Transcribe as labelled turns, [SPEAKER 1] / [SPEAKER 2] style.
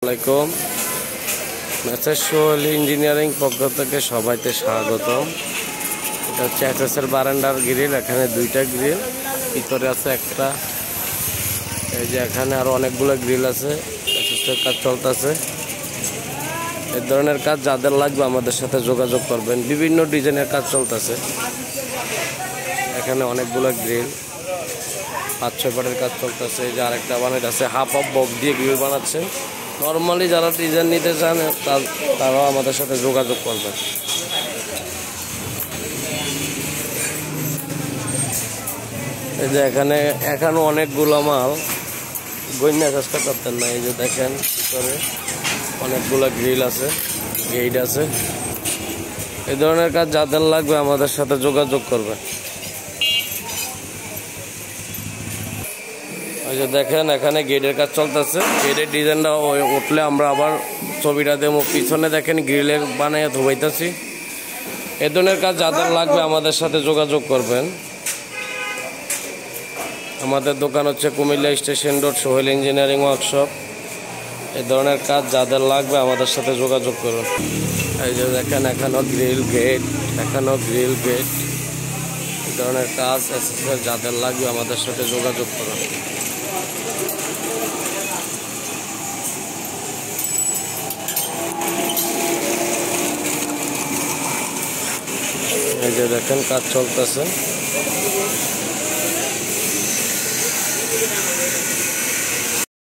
[SPEAKER 1] আলাইকুম। Messrs Sohel engineering পক্ষ থেকে সবাইকে স্বাগতম। এটা হচ্ছে এসএসের বারান্দার গ্রিল। এখানে দুইটা গ্রিল, ভিতরে আছে একটা। এই যে এখানে আরো অনেকগুলো গ্রিল আছে। এসএসের কাজ চলতেছে। এই ধরনের কাজ যাদের লাগবে আমাদের সাথে যোগাযোগ করবেন। বিভিন্ন ডিজাইনের কাজ চলতেছে। এখানে অনেকগুলো গ্রিল, 5-6 ফুটের কাজ চলতেছে। এই যে আরেকটা বানাইতেছে, হাফ অফ বক্স দিয়ে গ্রিল বানাচ্ছে। নর্মালি যারা ডিজাইন নিতে চান তারাও আমাদের সাথে যোগাযোগ করবেন। এই যে এখানে অনেকগুলো মাল, গইনা চেষ্টা করতেন না। এই যে দেখেন ভিতরে অনেকগুলো গ্রিল আছে, গেট আছে। এই ধরনের কাজ যাদের লাগবে আমাদের সাথে যোগাযোগ করবেন। ওই যে দেখেন এখানে গেটের কাজ চলতেছে। গেটের ডিজাইনটা উঠলে আমরা আবার ছবিটা দেবো। পিছনে দেখেন গ্রিলের বানাইয়া ধোবাইতেছি। এ ধরনের কাজ যাদের লাগবে আমাদের সাথে যোগাযোগ করবেন। আমাদের দোকান হচ্ছে Comilla station road, Sohel engineering workshop. এ ধরনের কাজ যাদের লাগবে আমাদের সাথে যোগাযোগ করুন। এই যে দেখেন এখানেও গ্রিল গেট, এখানেও গ্রিল গেট। এই ধরনের কাজ এসএসের যাদের লাগবে আমাদের সাথে যোগাযোগ করুন। এই যে দেখেন কাজ চলতেছে।